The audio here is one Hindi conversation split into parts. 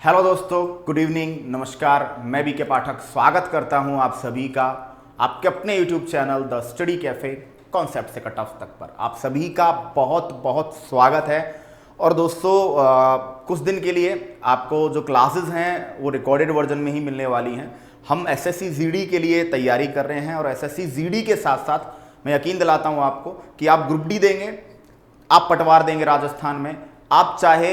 हेलो दोस्तों, गुड इवनिंग, नमस्कार। मैं बीके पाठक स्वागत करता हूं आप सभी का आपके अपने YouTube channel the study cafe concept से कट ऑफ तक पर आप सभी का बहुत बहुत स्वागत है। और दोस्तों कुछ दिन के लिए आपको जो क्लासेस हैं वो रिकॉर्डेड वर्जन में ही मिलने वाली हैं। हम एसएससी जीडी के लिए तैयारी कर रहे हैं और एसएससी जीडी के साथ साथ मैं यकीन दिलाता हूं आपको कि आप ग्रुप डी देंगे, आप पटवार देंगे राजस्थान में, आप चाहे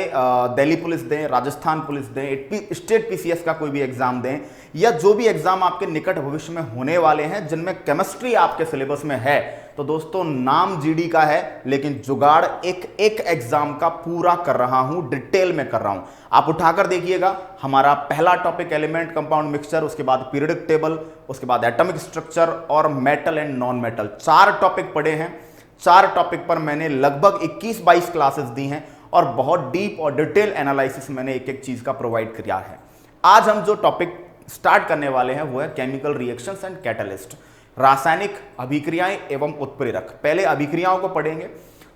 दिल्ली पुलिस दें, राजस्थान पुलिस दें, स्टेट पीसीएस का कोई भी एग्जाम दें, या जो भी एग्जाम आपके निकट भविष्य में होने वाले हैं जिनमें केमिस्ट्री आपके सिलेबस में है, तो दोस्तों नाम जीडी का है लेकिन जुगाड़ एक एक एग्जाम का पूरा कर रहा हूं, डिटेल में कर रहा हूं। आप उठाकर देखिएगा, हमारा पहला टॉपिक एलिमेंट कंपाउंड मिक्सचर, उसके बाद पीरियडिक टेबल, उसके बाद एटॉमिक स्ट्रक्चर और metal and non metal, 4 topic पढ़े हैं। 4 टॉपिक पर मैंने लगभग 21-22 क्लासेस दी हैं और बहुत डीप और डिटेल एनालिसिस मैंने एक एक चीज का प्रोवाइड किया है। आज हम जो टॉपिक स्टार्ट करने वाले हैं वो है केमिकल रिएक्शंस एंड कैटलिस्ट, रासायनिक अभिक्रियाएं एवं उत्प्रेरक। पहले अभिक्रियाओं को पढ़ेंगे।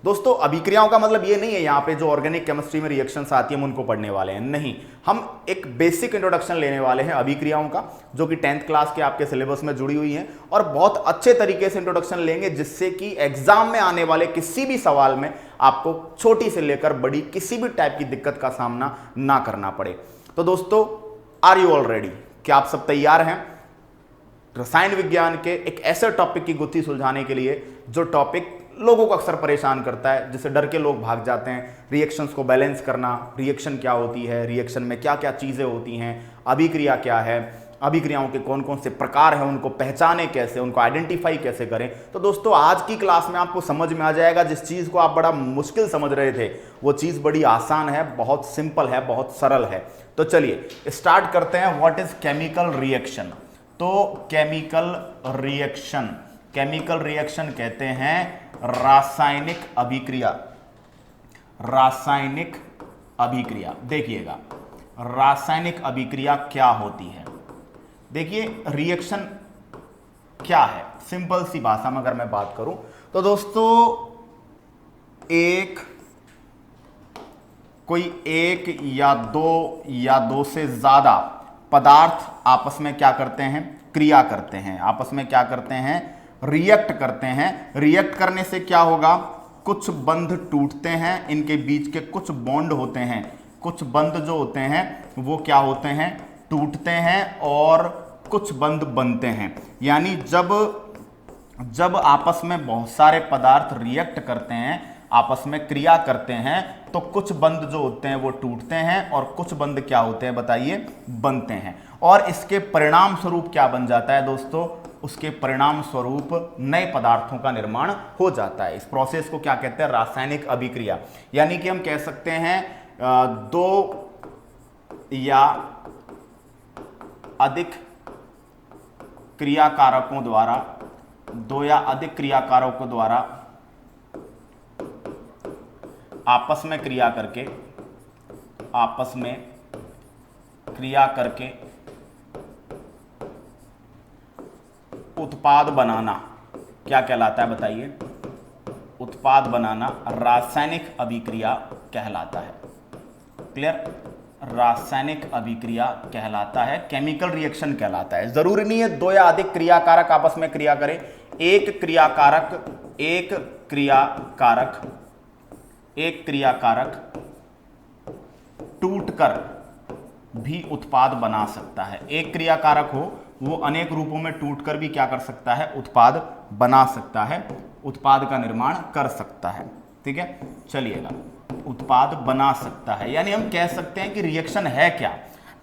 दोस्तों अभिक्रियाओं का मतलब ये नहीं है यहाँ पे जो ऑर्गेनिक केमिस्ट्री में रिएक्शंस आती है हम उनको पढ़ने वाले हैं, नहीं। हम एक बेसिक इंट्रोडक्शन लेने वाले हैं अभिक्रियाओं का, जो कि 10th क्लास के आपके सिलेबस में जुड़ी हुई है, और बहुत अच्छे तरीके से इंट्रोडक्शन लेंगे जिससे कि एग्जाम में आने वाले किसी भी सवाल में आपको छोटी से लेकर बड़ी किसी भी टाइप की दिक्कत का सामना ना करना पड़े। तो दोस्तों आर यू ऑल रेडी? क्या आप सब तैयार हैं रसायन विज्ञान के एक ऐसे टॉपिक की गुत्थी सुलझाने के लिए जो टॉपिक लोगों को अक्सर परेशान करता है, जिससे डर के लोग भाग जाते हैं? रिएक्शंस को बैलेंस करना, रिएक्शन क्या होती है, रिएक्शन में क्या क्या चीज़ें होती हैं, अभिक्रिया क्या है, अभिक्रियाओं के कौन कौन से प्रकार हैं, उनको पहचाने कैसे, उनको आइडेंटिफाई कैसे करें। तो दोस्तों आज की क्लास में आपको समझ में आ जाएगा, जिस चीज़ को आप बड़ा मुश्किल समझ रहे थे वो चीज़ बड़ी आसान है, बहुत सिंपल है, बहुत सरल है। तो चलिए स्टार्ट करते हैं। What is chemical reaction? तो केमिकल रिएक्शन कहते हैं रासायनिक अभिक्रिया। रासायनिक अभिक्रिया, देखिएगा रासायनिक अभिक्रिया क्या होती है। देखिए रिएक्शन क्या है, सिंपल सी भाषा में अगर मैं बात करूं तो दोस्तों कोई एक या दो से ज्यादा पदार्थ आपस में क्या करते हैं, क्रिया करते हैं, आपस में क्या करते हैं, रिएक्ट करते हैं। रिएक्ट करने से क्या होगा, कुछ बंध टूटते हैं, इनके बीच के कुछ बॉन्ड होते हैं, कुछ बंध जो होते हैं वो क्या होते हैं, टूटते हैं, और कुछ बंध बनते हैं। यानी जब आपस में बहुत सारे पदार्थ रिएक्ट करते हैं, आपस में क्रिया करते हैं, तो कुछ बंध जो होते हैं वो टूटते हैं और कुछ बंध क्या होते हैं बताइए, बनते हैं। और इसके परिणाम स्वरूप क्या बन जाता है दोस्तों, उसके परिणाम स्वरूप नए पदार्थों का निर्माण हो जाता है। इस प्रोसेस को क्या कहते हैं, रासायनिक अभिक्रिया। यानी कि हम कह सकते हैं दो या अधिक क्रियाकारकों द्वारा आपस में क्रिया करके उत्पाद बनाना क्या कहलाता है बताइए, उत्पाद बनाना रासायनिक अभिक्रिया कहलाता है। क्लियर? रासायनिक अभिक्रिया कहलाता है, केमिकल रिएक्शन कहलाता है। जरूरी नहीं है 2 या अधिक क्रियाकारक आपस में क्रिया करें, एक क्रियाकारक टूटकर भी उत्पाद बना सकता है। एक क्रियाकारक हो वो अनेक रूपों में टूटकर भी क्या कर सकता है, उत्पाद बना सकता है, उत्पाद का निर्माण कर सकता है। ठीक है, चलिएगा, उत्पाद बना सकता है। यानी हम कह सकते हैं कि रिएक्शन है क्या।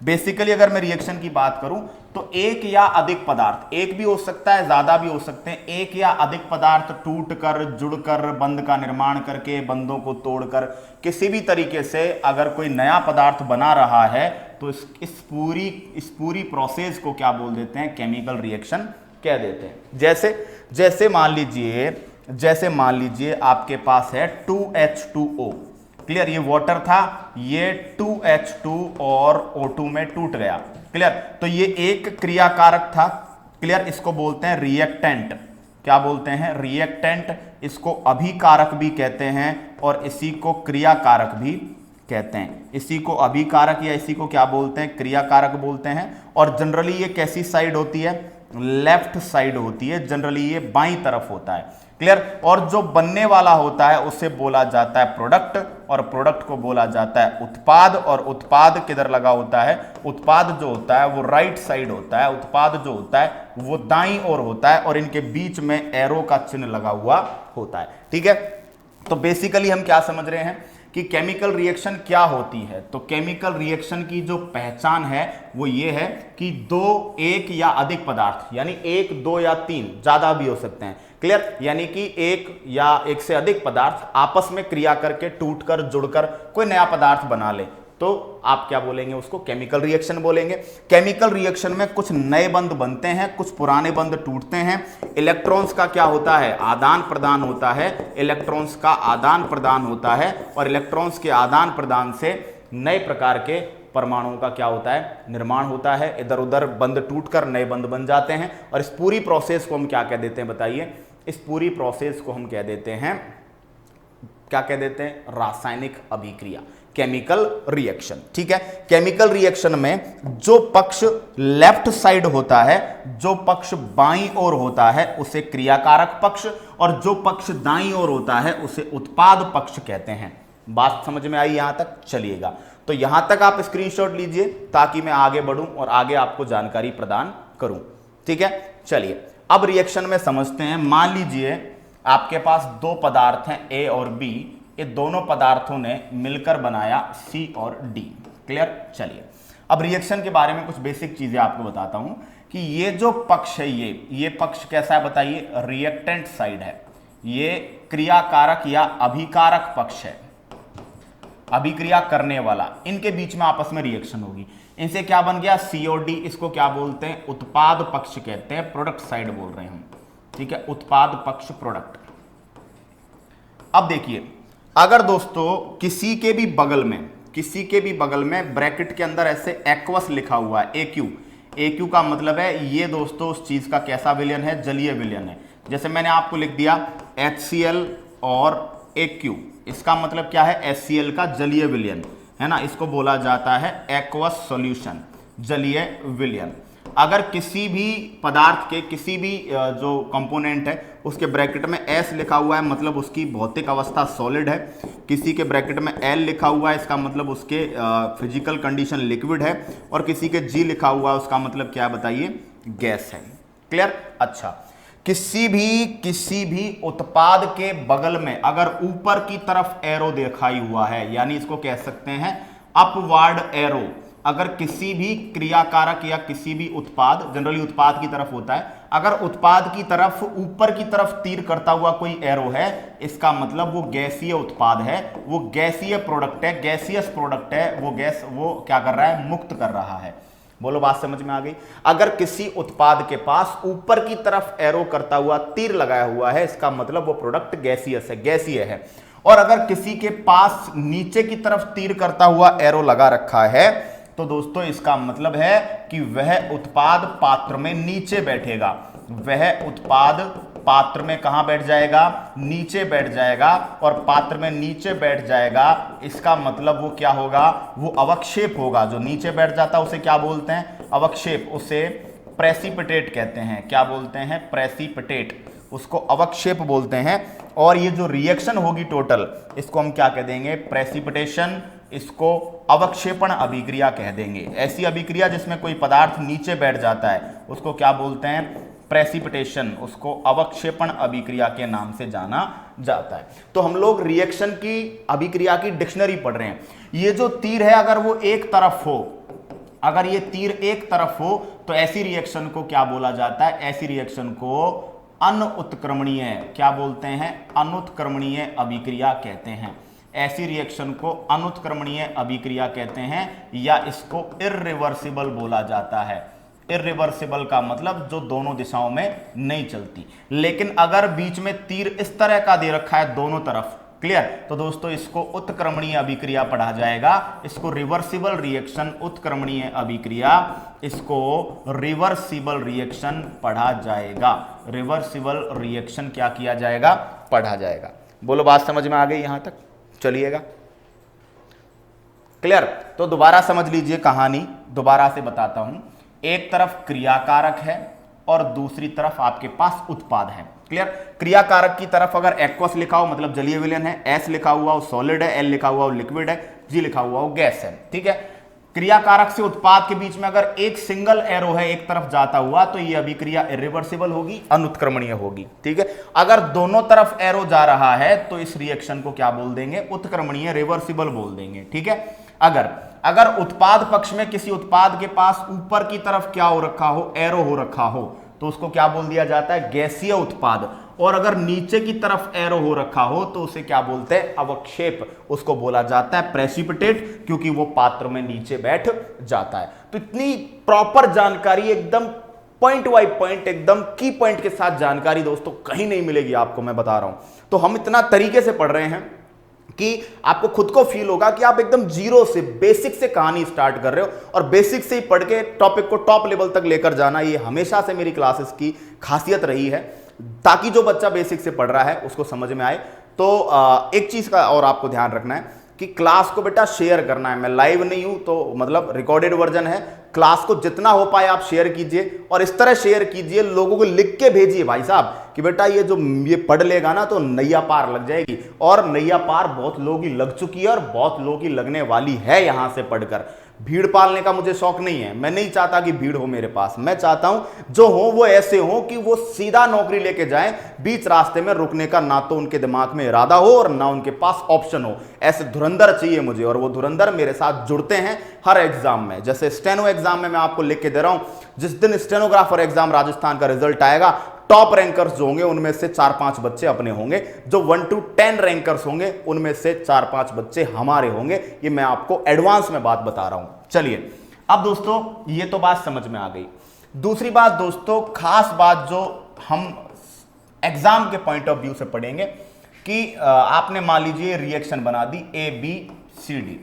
बेसिकली अगर मैं रिएक्शन की बात करूं तो एक या अधिक पदार्थ, एक भी हो सकता है, ज्यादा भी हो सकते हैं, एक या अधिक पदार्थ टूटकर, जुड़कर, बंध का निर्माण करके, बंधों को तोड़कर किसी भी तरीके से अगर कोई नया पदार्थ बना रहा है तो इस पूरी प्रोसेस को क्या बोल देते हैं, केमिकल रिएक्शन कह देते हैं। जैसे मान लीजिए आपके पास है 2H2O। क्लियर? ये वाटर था, ये 2H2 और O2 में टूट गया। क्लियर? तो ये एक क्रियाकारक था। क्लियर? इसको बोलते हैं रिएक्टेंट। क्या बोलते हैं, रिएक्टेंट। इसको अभिकारक भी कहते हैं और इसी को क्रियाकारक भी कहते हैं। इसी को अभिकारक या इसी को क्या बोलते हैं, क्रियाकारक बोलते हैं। और जनरली ये कैसी साइड होती है, लेफ्ट साइड होती है, जनरली ये बाईं तरफ होता है। क्लियर। और जो बनने वाला होता है उसे बोला जाता है प्रोडक्ट, और प्रोडक्ट को बोला जाता है उत्पाद। और उत्पाद किधर लगा होता है, उत्पाद जो होता है वो राइट साइड होता है, उत्पाद जो होता है वो दाईं ओर होता है, और इनके बीच में एरो का चिन्ह लगा हुआ होता है। ठीक है। तो बेसिकली हम क्या समझ रहे हैं कि केमिकल रिएक्शन क्या होती है। तो केमिकल रिएक्शन की जो पहचान है वो ये है कि दो, एक या अधिक पदार्थ, यानी एक, दो या तीन, ज्यादा भी हो सकते हैं। क्लियर। यानी कि एक या एक से अधिक पदार्थ आपस में क्रिया करके, टूटकर, जुड़कर कोई नया पदार्थ बना ले, तो आप क्या बोलेंगे, उसको केमिकल रिएक्शन बोलेंगे। केमिकल रिएक्शन में कुछ नए बंध बनते हैं, कुछ पुराने बंध टूटते हैं। इलेक्ट्रॉन्स का क्या होता है, आदान प्रदान होता है, इलेक्ट्रॉन्स का आदान प्रदान होता है, और इलेक्ट्रॉन्स के आदान प्रदान से नए प्रकार के परमाणुओं का क्या होता है, निर्माण होता है। इधर उधर बंध टूटकर नए बंध बन जाते हैं। और इस पूरी प्रोसेस को हम क्या कह देते हैं, बताइए। इस पूरी प्रोसेस को हम कह देते हैं, क्या कह देते हैं, रासायनिक अभिक्रिया, केमिकल रिएक्शन। ठीक है। केमिकल रिएक्शन में जो पक्ष लेफ्ट साइड होता है, जो पक्ष बाईं ओर होता है उसे क्रियाकारक पक्ष, और जो पक्ष दाईं ओर होता है उसे उत्पाद पक्ष कहते हैं। बात समझ में आई यहां तक, चलिएगा। तो यहां तक आप स्क्रीनशॉट लीजिए ताकि मैं आगे बढ़ूं और आगे आपको जानकारी प्रदान करूं। ठीक है। चलिए अब रिएक्शन में समझते हैं। मान लीजिए आपके पास दो पदार्थ हैं, ए और बी। ये दोनों पदार्थों ने मिलकर बनाया सी और डी। क्लियर। चलिए अब रिएक्शन के बारे में कुछ बेसिक चीजें आपको बताता हूं कि ये जो पक्ष है, ये पक्ष कैसा है बताइए, रिएक्टेंट साइड है। ये क्रियाकारक या अभिकारक पक्ष है, अभिक्रिया करने वाला। इनके बीच में आपस में रिएक्शन होगी। इनसे क्या बन गया, सी और डी। इसको क्या बोलते हैं, उत्पाद पक्ष कहते हैं, प्रोडक्ट साइड बोल रहे हैं हम। ठीक है, उत्पाद पक्ष, प्रोडक्ट। अब देखिए, अगर दोस्तों किसी के भी बगल में ब्रैकेट के अंदर ऐसे एक्वस लिखा हुआ है, AQ का मतलब है ये दोस्तों उस चीज का कैसा विलयन है, जलीय विलयन है। जैसे मैंने आपको लिख दिया HCl और AQ, इसका मतलब क्या है, HCl का जलीय विलयन है ना, इसको बोला जाता है एक्वस सॉल्यूशन, जलीय विलयन। अगर किसी भी पदार्थ के किसी भी जो कंपोनेंट है उसके ब्रैकेट में S लिखा हुआ है, मतलब उसकी भौतिक अवस्था सॉलिड है। किसी के ब्रैकेट में L लिखा हुआ है, इसका मतलब उसके फिजिकल कंडीशन लिक्विड है। और किसी के G लिखा हुआ है, उसका मतलब क्या बताइए, गैस है। क्लियर। अच्छा, किसी भी उत्पाद के बगल में अगर ऊपर की तरफ एरो दिखाई हुआ है, यानी इसको कह सकते हैं अपवार्ड एरो। अगर किसी भी क्रियाकारक या किसी भी उत्पाद, जनरली उत्पाद की तरफ होता है, अगर उत्पाद की तरफ ऊपर की तरफ तीर करता हुआ कोई एरो है, इसका मतलब वो गैसीय उत्पाद है, वो गैसीय प्रोडक्ट है, गैसियस प्रोडक्ट है। वो गैस वो क्या कर रहा है, मुक्त कर रहा है। बोलो, बात समझ में आ गई। अगर किसी उत्पाद के पास ऊपर की तरफ एरो करता हुआ तीर लगाया हुआ है, इसका मतलब वो प्रोडक्ट गैसियस है, गैसीय है। और अगर किसी के पास नीचे की तरफ तीर करता हुआ एरो लगा रखा है, तो दोस्तों इसका मतलब है कि वह उत्पाद पात्र में नीचे बैठेगा। वह उत्पाद पात्र में कहां बैठ जाएगा, नीचे बैठ जाएगा। और पात्र में नीचे बैठ जाएगा, इसका मतलब वो क्या होगा, वो अवक्षेप होगा। जो नीचे बैठ जाता है उसे क्या बोलते हैं, अवक्षेप। उसे प्रेसिपिटेट कहते हैं। क्या बोलते हैं, प्रेसिपिटेट, उसको अवक्षेप बोलते हैं। और ये जो रिएक्शन होगी टोटल, इसको हम क्या कह देंगे, प्रेसिपिटेशन। इसको अवक्षेपण अभिक्रिया कह देंगे। ऐसी अभिक्रिया जिसमें कोई पदार्थ नीचे बैठ जाता है उसको क्या बोलते हैं, प्रेसिपिटेशन। उसको अवक्षेपण अभिक्रिया के नाम से जाना जाता है। तो हम लोग रिएक्शन की अभिक्रिया की डिक्शनरी पढ़ रहे हैं। ये जो तीर है, अगर वो एक तरफ हो, अगर ये तीर एक तरफ हो, तो ऐसी रिएक्शन को क्या बोला जाता है, ऐसी रिएक्शन को अनुत्क्रमणीय, क्या बोलते हैं, अनुत्क्रमणीय अभिक्रिया कहते हैं। ऐसी रिएक्शन को अनुत्क्रमणीय अभिक्रिया कहते हैं, या इसको इर्रिवर्सिबल बोला जाता है। इर्रिवर्सिबल का मतलब जो दोनों दिशाओं में नहीं चलती। लेकिन अगर बीच में तीर इस तरह का दे रखा है दोनों तरफ, क्लियर, तो दोस्तों इसको उत्क्रमणीय अभिक्रिया पढ़ा जाएगा। इसको रिवर्सिबल रिएक्शन, उत्क्रमणीय अभिक्रिया, इसको रिवर्सिबल रिएक्शन पढ़ा जाएगा। रिवर्सिबल रिएक्शन क्या किया जाएगा, पढ़ा जाएगा। बोलो, बात समझ में आ गई यहां तक, चलिएगा। क्लियर? तो दोबारा समझ लीजिए कहानी, दोबारा से बताता हूं। एक तरफ क्रियाकारक है और दूसरी तरफ आपके पास उत्पाद है। क्लियर? क्रियाकारक की तरफ अगर एक्वस लिखा हो मतलब जलीय विलयन है, एस लिखा हुआ हो सॉलिड है, एल लिखा हुआ हो लिक्विड है, जी लिखा हुआ हो गैस है। ठीक है? क्रियाकारक से उत्पाद के बीच में अगर एक सिंगल एरो है एक तरफ जाता हुआ तो ये अभिक्रिया इरिवर्सिबल होगी, अनुत्क्रमणीय होगी। ठीक है? अगर दोनों तरफ एरो जा रहा है तो इस रिएक्शन को क्या बोल देंगे? उत्क्रमणीय, रिवर्सिबल बोल देंगे। ठीक है? अगर उत्पाद पक्ष में किसी उत्पाद के पास ऊपर की तरफ क्या हो रखा हो? एरो हो रखा हो, तो उसको क्या बोल दिया जाता है? गैसीय उत्पाद। और अगर नीचे की तरफ एरो हो रखा हो तो उसे क्या बोलते हैं? अवक्षेप। उसको बोला जाता है प्रेसिपिटेट, क्योंकि वो पात्र में नीचे बैठ जाता है। तो इतनी प्रॉपर जानकारी, एकदम पॉइंट बाय पॉइंट, एकदम की पॉइंट के साथ जानकारी दोस्तों कहीं नहीं मिलेगी आपको, मैं बता रहा हूं। तो हम इतना तरीके से पढ़ रहे हैं कि आपको खुद को फील होगा कि आप एकदम जीरो से, बेसिक से कहानी स्टार्ट कर रहे हो, और बेसिक से ही पढ़ के टॉपिक को टॉप लेवल तक लेकर जाना, ये हमेशा से मेरी क्लासेस की खासियत रही है, ताकि जो बच्चा बेसिक से पढ़ रहा है उसको समझ में आए। तो एक चीज का और आपको ध्यान रखना है कि क्लास को बेटा शेयर करना है। मैं लाइव नहीं हूं तो मतलब रिकॉर्डेड वर्जन है, क्लास को जितना हो पाए आप शेयर कीजिए, और इस तरह शेयर कीजिए, लोगों को लिख के भेजिए भाई साहब कि बेटा ये पढ़ लेगा ना तो नैया पार लग जाएगी। और नैया पार बहुत लोगों की लग चुकी है और बहुत लोगों की लगने वाली है। यहां से पढ़कर भीड़ पालने का मुझे शौक नहीं है, मैं नहीं चाहता कि भीड़ हो मेरे पास। मैं चाहता हूं जो हो वो ऐसे हो कि वो सीधा नौकरी लेके जाएं, बीच रास्ते में रुकने का ना तो उनके दिमाग में इरादा हो और ना उनके पास ऑप्शन हो। ऐसे धुरंधर चाहिए मुझे, और वो धुरंधर मेरे साथ जुड़ते हैं हर एग्जाम में। जैसे स्टेनो एग्जाम में मैं आपको लिख के दे रहा हूं, जिस दिन स्टेनोग्राफर एग्जाम राजस्थान का रिजल्ट आएगा, टॉप रैंकर्स जो होंगे उनमें से 4-5 बच्चे अपने होंगे, जो 1 to 10 रैंकर्स होंगे उनमें से 4-5 बच्चे हमारे होंगे। ये मैं आपको एडवांस में बात बता रहा हूं। चलिए, अब दोस्तों ये तो बात समझ में आ गई। दूसरी बात दोस्तों, खास बात जो हम एग्जाम के पॉइंट ऑफ व्यू से पढ़ेंगे कि आपने मान लीजिए रिएक्शन बना दी ABCD।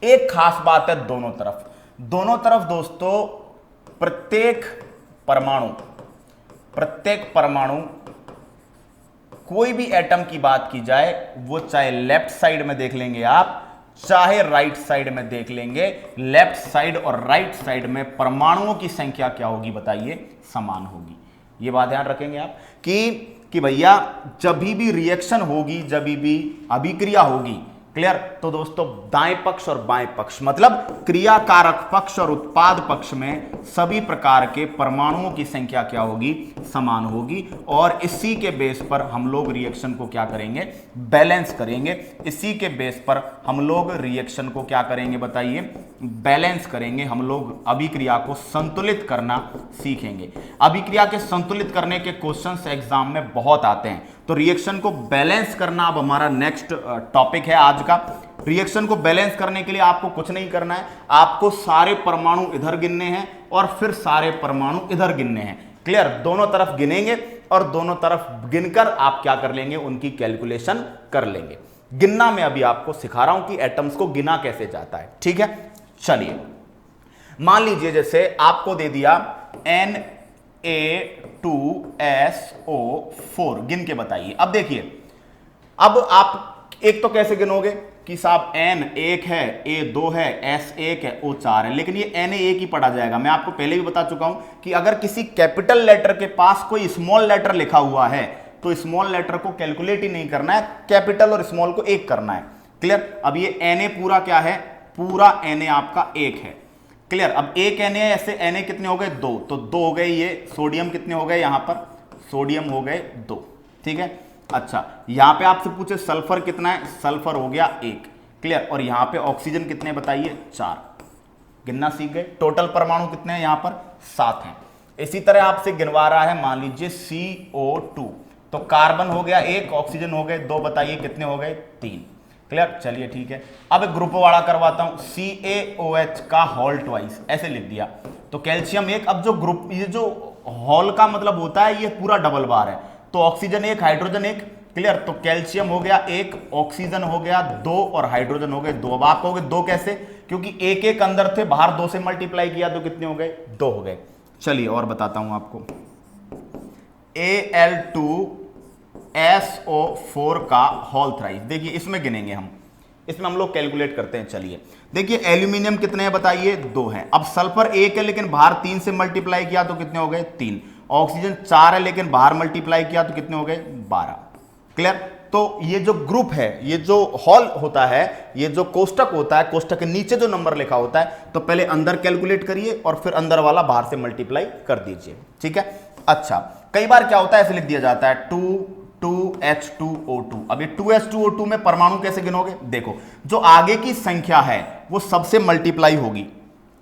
एक खास बात है दोनों तरफ दोस्तों, प्रत्येक परमाणु कोई भी एटम की बात की जाए, वो चाहे लेफ्ट साइड में देख लेंगे आप, चाहे राइट साइड में देख लेंगे, लेफ्ट साइड और राइट साइड में परमाणुओं की संख्या क्या होगी बताइए? समान होगी। ये बात ध्यान रखेंगे आप कि भैया जब भी रिएक्शन होगी, जब भी अभिक्रिया होगी, क्लियर? तो दोस्तों दाएं पक्ष और बाएं पक्ष मतलब क्रियाकारक पक्ष और उत्पाद पक्ष में सभी प्रकार के परमाणुओं की संख्या क्या होगी? समान होगी। और इसी के बेस पर हम लोग रिएक्शन को क्या करेंगे? बैलेंस करेंगे। इसी के बेस पर हम लोग रिएक्शन को क्या करेंगे बताइए? बैलेंस करेंगे। हम लोग अभिक्रिया को संतुलित करना सीखेंगे। अभिक्रिया के संतुलित करने के क्वेश्चंस एग्जाम में बहुत आते हैं, तो रिएक्शन को बैलेंस करना अब हमारा नेक्स्ट टॉपिक है आज का। रिएक्शन को बैलेंस करने के लिए आपको कुछ नहीं करना है, आपको सारे परमाणु इधर गिनने हैं और फिर सारे परमाणु इधर गिनने हैं। क्लियर? दोनों तरफ गिनेंगे और दोनों तरफ गिनकर आप क्या कर लेंगे? उनकी कैलकुलेशन कर लेंगे। गिनना मैं अभी आपको सिखा रहा हूं कि एटम्स को गिना कैसे जाता है। ठीक है? चलिए, मान लीजिए जैसे आपको दे दिया Na2SO4, गिन के बताइए। अब देखिए, अब आप एक तो कैसे गिनोगे कि साहब N 1 है, A 2 है, S 1 है, O 4 है, लेकिन ये Na एक ही पढ़ा जाएगा। मैं आपको पहले भी बता चुका हूं कि अगर किसी कैपिटल लेटर के पास कोई स्मॉल लेटर लिखा हुआ है तो स्मॉल लेटर को कैलकुलेट ही नहीं करना है, कैपिटल और स्मॉल को एक करना है। क्लियर? अब ये Na पूरा क्या है? पूरा Na आपका 1 है। क्लियर? अब एक Na है, ऐसे Na कितने हो गए? 2, तो 2 हो गए। ये सोडियम कितने हो गए? यहां पर सोडियम हो गए 2। ठीक है? अच्छा, यहां पे आपसे पूछे सल्फर कितना है? सल्फर हो गया 1। क्लियर? और यहां पे ऑक्सीजन कितने बताइए? 4। गिनना सीख गए। टोटल परमाणु कितने हैं? यहां पर 7 हैं। इसी तरह आपसे गिनवा रहा है, मान लीजिए CO2, तो कार्बन हो गया 1, ऑक्सीजन हो गए 2, बताइए कितने हो गए? 3। क्लियर? चलिए ठीक है। अब एक ग्रुप वाला करवाता हूं, CaOH का होल ट्वाइस, ऐसे लिख दिया तो कैल्शियम 1। अब जो ग्रुप, ये जो होल का मतलब होता है ये पूरा डबल बार है, तो ऑक्सीजन 1, हाइड्रोजन 1। क्लियर? तो कैल्शियम हो गया 1, ऑक्सीजन हो गया 2 और हाइड्रोजन हो गए 2। अब आप कहोगे 2 कैसे? क्योंकि एक एक अंदर थे, बाहर 2 से मल्टीप्लाई किया तो कितने हो गए? 2 हो गए। चलिए और बताता हूं आपको, Al2SO4 का होल थ्राइस, देखिए इसमें गिनेंगे हम। इसमें हम लोग कैलकुलेट करते हैं। चलिए देखिए एल्यूमिनियम कितने हैं बताइए, 2 हैं। अब सल्फर 1 है लेकिन बाहर 3 से मल्टीप्लाई किया तो कितने हो गए, 3। ऑक्सीजन 4 है लेकिन बाहर मल्टीप्लाई किया तो कितने हो गए, 12। क्लियर। तो ये जो ग्रुप है, ये जो हॉल होता है, ये जो कोष्टक होता है, कोष्टक के नीचे जो नंबर लिखा होता है, तो पहले अंदर कैलकुलेट करिए और फिर अंदर वाला बाहर से मल्टीप्लाई कर दीजिए। ठीक है। अच्छा, कई बार क्या होता है, ऐसे लिख दिया जाता है 2H2O2। अब ये 2H2O2 में परमाणु कैसे गिनोगे, देखो जो आगे की संख्या है वो सबसे मल्टीप्लाई होगी।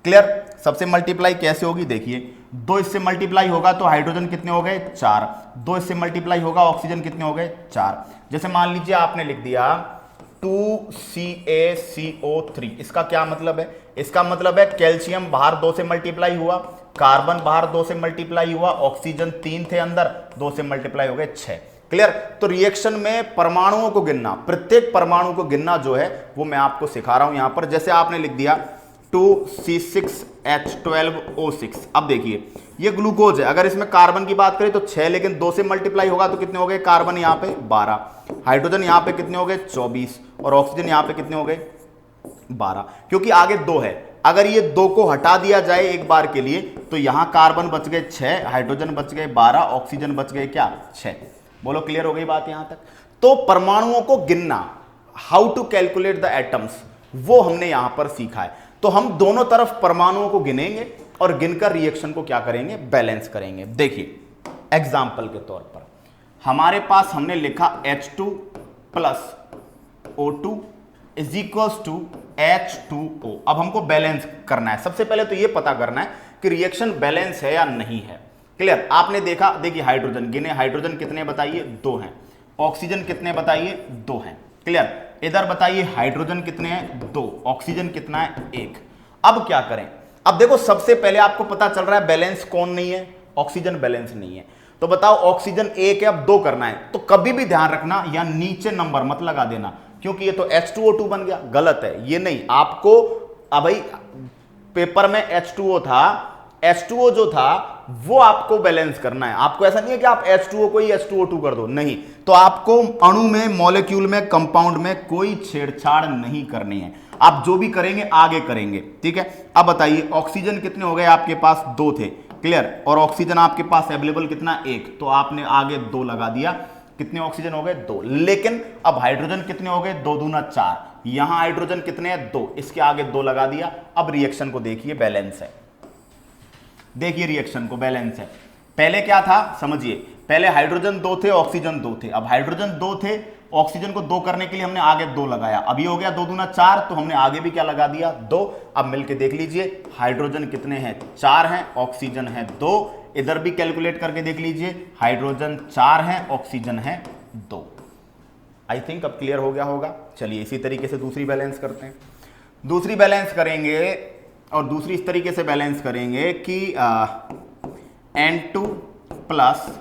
क्लियर। सबसे मल्टीप्लाई कैसे होगी, देखिए 2 इससे मल्टीप्लाई होगा तो हाइड्रोजन कितने हो गए, 4। 2 इससे मल्टीप्लाई होगा, ऑक्सीजन कितने हो गए, 4। जैसे मान लीजिए आपने लिख दिया 2CaCO3, इसका क्या मतलब है, इसका मतलब है कैल्शियम बाहर 2 से मल्टीप्लाई हुआ, कार्बन बाहर 2 से मल्टीप्लाई हुआ, ऑक्सीजन 3 थे अंदर, 2 से मल्टीप्लाई हो गए 6। क्लियर। तो रिएक्शन में परमाणुओं को गिनना, प्रत्येक परमाणु को गिनना जो है वो मैं आपको सिखा रहा हूं यहां पर। जैसे आपने लिख दिया 2C6H12O6। अब देखिए ये ग्लूकोज है, अगर इसमें कार्बन की बात करें तो 6, लेकिन 2 से मल्टीप्लाई होगा तो कितने हो गए, कार्बन यहां पे 12, हाइड्रोजन यहां पे कितने हो गए, 24, और ऑक्सीजन यहां पे कितने हो गए, 12, क्योंकि आगे 2 है। अगर ये 2 को हटा दिया जाए एक बार के लिए तो यहां कार्बन बच गए 6, हाइड्रोजन बच गए 12, ऑक्सीजन बच गए क्या, 6। बोलो क्लियर हो गई बात यहां तक। तो परमाणुओं को गिनना, how to calculate the atoms, वो हमने यहां पर सीखा है। तो हम दोनों तरफ परमाणुओं को गिनेंगे और गिनकर रिएक्शन को क्या करेंगे, बैलेंस करेंगे। देखिए एग्जाम्पल के तौर पर हमारे पास हमने लिखा H2 plus O2 is equals to H2O। अब हमको बैलेंस करना है। सबसे पहले तो यह पता करना है कि रिएक्शन बैलेंस है या नहीं है। क्लियर। आपने देखा, देखिए हाइड्रोजन गिने, हाइड्रोजन कितने बताइए, 2 हैं। ऑक्सीजन कितने बताइए, 2 हैं। क्लियर। इधर बताइए हाइड्रोजन कितने हैं, 2, ऑक्सीजन कितना है, 1। अब क्या करें, अब देखो सबसे पहले आपको पता चल रहा है बैलेंस कौन नहीं है, ऑक्सीजन बैलेंस नहीं है। तो बताओ ऑक्सीजन 1 है, अब 2 करना है, तो कभी भी ध्यान रखना या नीचे नंबर मत लगा देना, क्योंकि ये तो H2O2 बन गया, गलत है ये नहीं। आपको अब भाई पेपर में H2O था, H2O जो था वो आपको बैलेंस करना है। आपको ऐसा नहीं है कि आप H2O को ही H2O2 कर दो, नहीं। तो आपको अणु में, मॉलिक्यूल में, कंपाउंड में कोई छेड़छाड़ नहीं करनी है। आप जो भी करेंगे आगे करेंगे। ठीक है। अब बताइए ऑक्सीजन कितने हो गए, आपके पास 2 थे। क्लियर। और ऑक्सीजन आपके पास अवेलेबल कितना, 1, तो आपने आगे 2 लगा दिया। कितने ऑक्सीजन हो गए, 2। लेकिन अब हाइड्रोजन कितने हो गए, 2 दूना 4। यहां हाइड्रोजन कितने हैं, 2, इसके आगे 2 लगा दिया। अब रिएक्शन को देखिए, बैलेंस है। देखिए रिएक्शन को, बैलेंस है। पहले क्या था समझिए, पहले हाइड्रोजन 2 थे, ऑक्सीजन 2 थे। अब हाइड्रोजन 2 थे, ऑक्सीजन को 2 करने के लिए हमने आगे 2 लगाया। अभी हो गया 2 दूना 4, तो हमने आगे भी क्या लगा दिया, 2। अब मिलके देख लीजिए हाइड्रोजन कितने हैं, 4 हैं, ऑक्सीजन है 2। इधर भी कैलकुलेट करके देख लीजिए, हाइड्रोजन 4 हैं, ऑक्सीजन है 2। आई थिंक अब क्लियर हो गया होगा। चलिए इसी तरीके से दूसरी बैलेंस करते हैं। दूसरी बैलेंस करेंगे और दूसरी इस तरीके से बैलेंस करेंगे कि N2 plus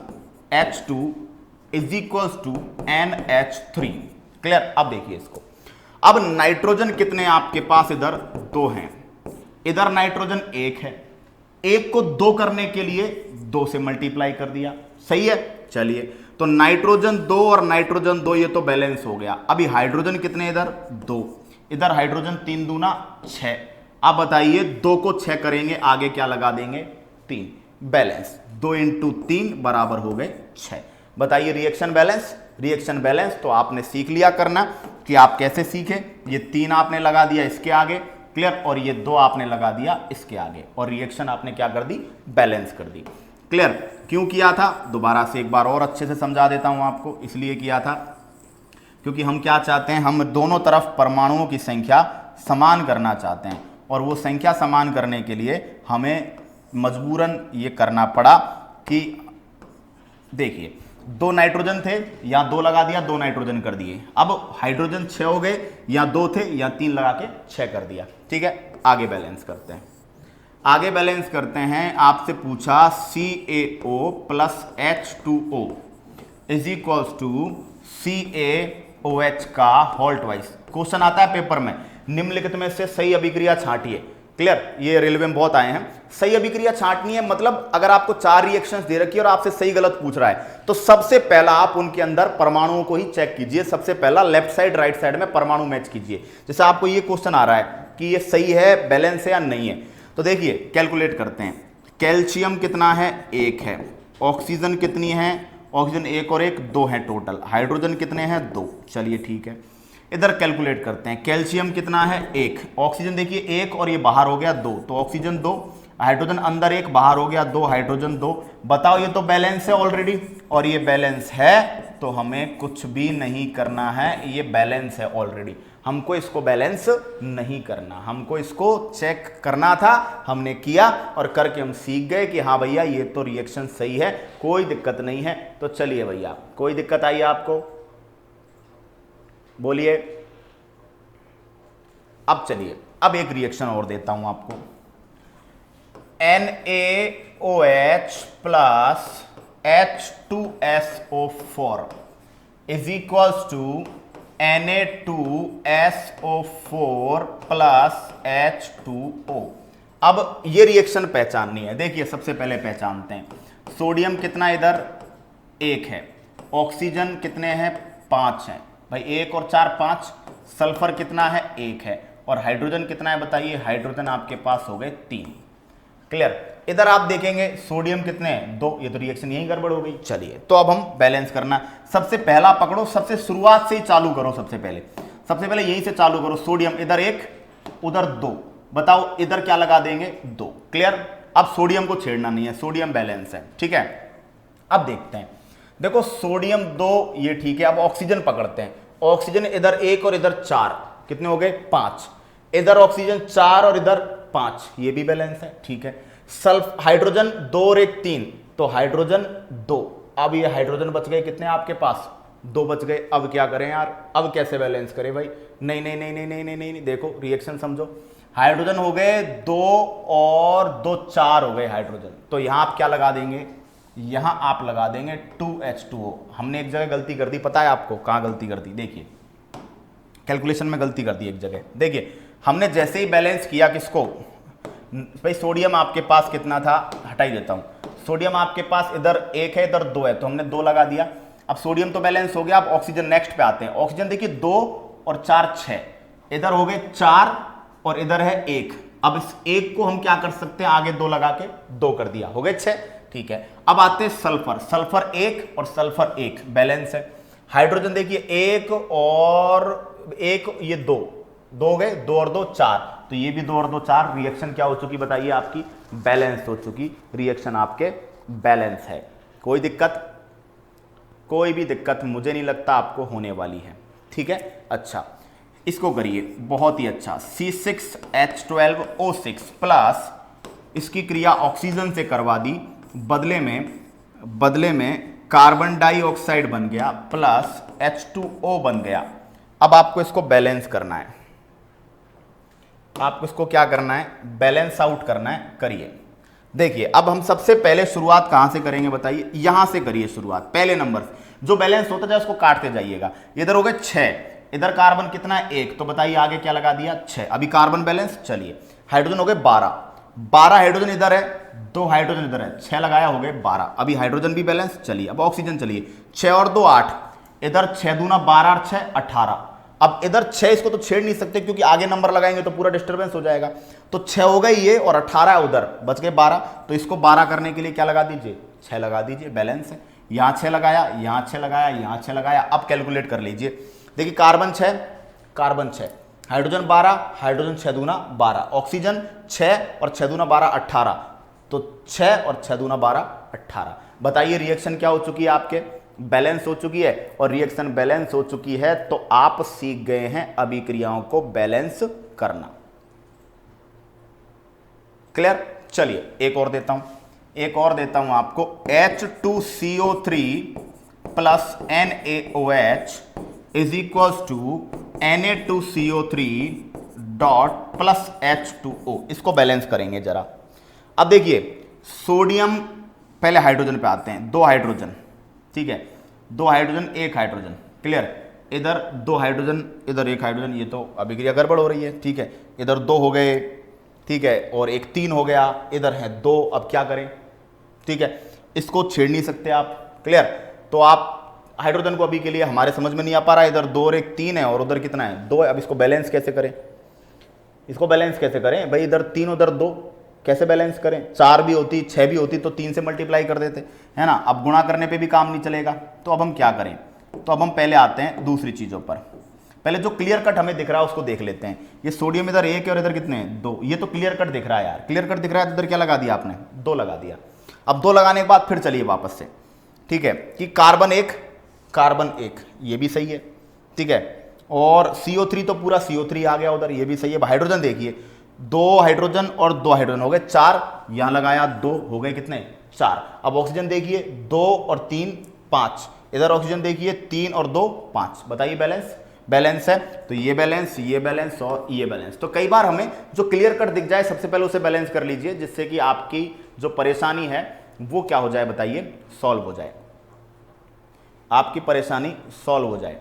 H2 is equals to NH3। Clear. अब देखिए इसको, अब नाइट्रोजन कितने आपके पास, इधर 2 हैं, इधर नाइट्रोजन 1 है। 1 को 2 करने के लिए 2 से मल्टीप्लाई कर दिया, सही है। चलिए तो नाइट्रोजन 2 और नाइट्रोजन 2 ये तो बैलेंस हो गया। अभी हाइड्रोजन कितने, इधर 2, इधर हाइड्रोजन 3 दूना 6। अब बताइए 2 को 6 करेंगे, आगे क्या लगा देंगे, 3। बैलेंस 2 इंटू 3 बराबर हो गए 6। बताइए रिएक्शन बैलेंस। रिएक्शन बैलेंस तो आपने सीख लिया करना कि आप कैसे सीखे। ये 3 आपने लगा दिया इसके आगे, क्लियर, और ये 2 आपने लगा दिया इसके आगे, और रिएक्शन आपने क्या कर दी, बैलेंस कर दी। क्लियर। क्यों किया था, दोबारा से एक बार और अच्छे से समझा देता हूं आपको। इसलिए किया था क्योंकि हम क्या चाहते हैं, हम दोनों तरफ परमाणुओं की संख्या समान करना चाहते हैं, और वो संख्या समान करने के लिए हमें मजबूरन ये करना पड़ा कि देखिए 2 नाइट्रोजन थे, यहाँ 2 लगा दिया, 2 नाइट्रोजन कर दिए। अब हाइड्रोजन 6 हो गए, यहाँ 2 थे, यहाँ 3 लगा के 6 कर दिया। ठीक है। आगे बैलेंस करते हैं। आगे बैलेंस करते हैं। आपसे पूछा CaO plus H2O is equals to CaOH का होल ट्वाइस। क्वेश्चन आता है पेपर में, निम्नलिखित में से सही अभिक्रिया छांटिए। क्लियर, ये रेलवे में बहुत आए हैं। सही अभिक्रिया छांटनी है, मतलब अगर आपको 4 रिएक्शंस दे रखी है और आपसे सही गलत पूछ रहा है तो सबसे पहला आप उनके अंदर परमाणुओं को ही चेक कीजिए। सबसे पहला लेफ्ट साइड राइट साइड में परमाणु मैच कीजिए। जैसे आपको ये क्वेश्चन आ रहा है कि ये सही है, बैलेंस है या नहीं है, तो देखिए कैलकुलेट करते हैं। कैल्शियम कितना है, 1 है। ऑक्सीजन कितनी है, ऑक्सीजन 1 और 1 2 है टोटल। हाइड्रोजन कितने हैं, 2। चलिए ठीक है, इधर कैलकुलेट करते हैं। कैल्शियम कितना है, 1। ऑक्सीजन देखिए 1 और ये बाहर हो गया 2, तो ऑक्सीजन 2। हाइड्रोजन अंदर 1 बाहर हो गया 2, हाइड्रोजन 2। बताओ ये तो बैलेंस है ऑलरेडी, और ये बैलेंस है तो हमें कुछ भी नहीं करना है, ये बैलेंस है ऑलरेडी, हमको इसको बैलेंस नहीं करना, हमको इसको चेक करना था, हमने किया और करके हम सीख गए कि हाँ भैया ये तो रिएक्शन सही है, कोई दिक्कत नहीं है। तो चलिए भैया, कोई दिक्कत आई आपको, बोलिए। अब चलिए, अब एक रिएक्शन और देता हूं आपको। NaOH plus H2SO4 is equals to Na2SO4 plus H2O। अब ये रिएक्शन पहचाननी है। देखिए सबसे पहले पहचानते हैं। सोडियम कितना इधर, 1 है। ऑक्सीजन कितने हैं, 5 हैं भाई, 1 और 4 5। सल्फर कितना है, 1 है। और हाइड्रोजन कितना है बताइए, हाइड्रोजन आपके पास हो गए 3। क्लियर। इधर आप देखेंगे सोडियम कितने हैं, 2, ये तो रिएक्शन यही गड़बड़ हो गई। चलिए तो अब हम बैलेंस करना, सबसे पहला पकड़ो, सबसे शुरुआत से ही चालू करो। सबसे पहले यहीं से चालू करो। सोडियम इधर 1 उधर 2, बताओ इधर क्या लगा देंगे, 2। क्लियर। अब सोडियम को छेड़ना नहीं है, सोडियम बैलेंस है, ठीक है। अब देखते हैं, देखो सोडियम 2 ये ठीक है। अब ऑक्सीजन पकड़ते हैं। ऑक्सीजन इधर 1 और इधर 4, कितने हो गए, 5। इधर ऑक्सीजन 4 और इधर 5, ये भी बैलेंस है, ठीक है। सल्फ हाइड्रोजन 2 और 1 3, तो हाइड्रोजन 2। अब ये हाइड्रोजन बच गए कितने आपके पास, 2 बच गए। अब क्या करें यार, अब कैसे बैलेंस करें भाई, नहीं नहीं नहीं नहीं नहीं नहीं नहीं, देखो रिएक्शन समझो। हाइड्रोजन हो गए 2 और 2 4 हो गए हाइड्रोजन, तो यहां आप क्या लगा देंगे, यहां आप लगा देंगे 2H2O। हमने एक जगह गलती कर दी, पता है आपको कहां गलती कर दी, देखिए कैलकुलेशन में गलती कर दी एक जगह। देखिए हमने जैसे ही बैलेंस किया किसको भाई, सोडियम आपके पास कितना था, हटा ही देता हूं। सोडियम आपके पास इधर 1 है इधर 2 है, तो हमने 2 लगा दिया। अब सोडियम तो बैलेंस हो गया। अब ऑक्सीजन नेक्स्ट पे आते हैं। ऑक्सीजन देखिए 2 और 4 6, इधर हो गए 4 और इधर है 1। अब इस 1 को हम क्या कर सकते हैं, आगे 2 लगा के 2 कर दिया, हो गए 6, ठीक है। अब आते हैं सल्फर। सल्फर 1 और सल्फर 1 बैलेंस है। हाइड्रोजन देखिए 1 और 1, ये 2 हो गए, 2 और 2 4, तो ये भी 2 और 2 4। रिएक्शन क्या हो चुकी बताइए आपकी, बैलेंस हो चुकी। रिएक्शन आपके बैलेंस है। कोई दिक्कत, कोई भी दिक्कत मुझे नहीं लगता आपको होने वाली है, ठीक है। अच्छा इसको करिए, बहुत ही अच्छा। C6H12O6 प्लस इसकी क्रिया ऑक्सीजन से करवा दी, बदले में कार्बन डाइऑक्साइड बन गया प्लस H2O बन गया। अब आपको इसको बैलेंस करना है, आपको इसको क्या करना है, बैलेंस आउट करना है। करिए। देखिए अब हम सबसे पहले शुरुआत कहां से करेंगे बताइए, यहां से करिए शुरुआत, पहले नंबर से। जो बैलेंस होता जाए उसको काटते जाइएगा। इधर हो गए 6, इधर कार्बन कितना है 1, तो बताइए आगे क्या लगा दिया 6। अभी कार्बन बैलेंस। चलिए हाइड्रोजन हो गए 12 हाइड्रोजन इधर है, 2 हाइड्रोजन इधर है, 6 लगाया, हो गए 12। अभी हाइड्रोजन भी बैलेंस। चलिए अब ऑक्सीजन, चलिए 6 और 2 8, इधर 6 दूना 12 और 6 18। अब इधर 6 इसको तो छेड़ नहीं सकते क्योंकि आगे नंबर लगाएंगे तो पूरा डिस्टर्बेंस हो जाएगा, तो 6 हो गई ये और 18 है उधर, बच गए 12। तो इसको 12 करने के लिए क्या लगा दीजिए, 6 लगा दीजिए, बैलेंस है। यहां 6 लगाया, यहां 6 लगाया, यहां 6 लगाया। अब कैलकुलेट कर लीजिए। देखिए कार्बन 6, हाइड्रोजन 12, हाइड्रोजन 6 दूना 12, ऑक्सीजन 6 और 6 दूना 12 18, तो 6 और 6 दूना 12 18। बताइए रिएक्शन क्या हो चुकी है आपके, बैलेंस हो चुकी है। और रिएक्शन बैलेंस हो चुकी है तो आप सीख गए हैं अभिक्रियाओं को बैलेंस करना। क्लियर। चलिए एक और देता हूं आपको। H2CO3 plus NaOH is equals to Na2CO3 dot plus H2O। इसको बैलेंस करेंगे जरा। अब देखिए सोडियम, पहले हाइड्रोजन पे आते हैं। 2 हाइड्रोजन, ठीक है, 2 हाइड्रोजन 1 हाइड्रोजन। क्लियर। इधर 2 हाइड्रोजन इधर 1 हाइड्रोजन, ये तो अभिक्रिया गड़बड़ हो रही है, ठीक है। इधर 2 हो गए, ठीक है, और एक 3 हो गया, इधर है 2, अब क्या करें, ठीक है, इसको छेड़ नहीं सकते आप, क्लियर। तो आप हाइड्रोजन को अभी के लिए हमारे समझ में नहीं आ पा रहा है, इधर 2 और एक 3 है और उधर कितना है 2 है। अब इसको बैलेंस कैसे करें, इसको बैलेंस कैसे करें भाई, इधर 3 उधर 2, कैसे बैलेंस करें, 4 भी होती 6 भी होती तो 3 से मल्टीप्लाई कर देते, है ना। अब गुणा करने पे भी काम नहीं चलेगा, तो अब हम क्या करें, तो अब हम पहले आते हैं दूसरी चीज़ों पर। पहले जो क्लियर कट हमें दिख रहा है उसको देख लेते हैं। ये सोडियम इधर 1 है और इधर कितने हैं 2, ये तो क्लियर कट दिख रहा है यार, क्लियर कट दिख रहा है, तो इधर क्या लगा दिया आपने 2 लगा दिया। अब 2 लगाने के बाद फिर चलिए वापस से, ठीक है, कि कार्बन 1 ये भी सही है, ठीक है, और CO3 तो पूरा CO3 आ गया उधर, ये भी सही है। हाइड्रोजन देखिए 2 हाइड्रोजन और 2 हाइड्रोजन हो गए 4, यहां लगाया 2 हो गए कितने 4। अब ऑक्सीजन देखिए 2 और 3 5, इधर ऑक्सीजन देखिए 3 और 2 5, बताइए बैलेंस है। तो ये बैलेंस और ये बैलेंस। तो कई बार हमें जो क्लियर कट दिख जाए सबसे पहले उसे बैलेंस कर लीजिए, जिससे कि आपकी जो परेशानी है वो क्या हो जाए बताइए, सॉल्व हो जाए, आपकी परेशानी सॉल्व हो जाए।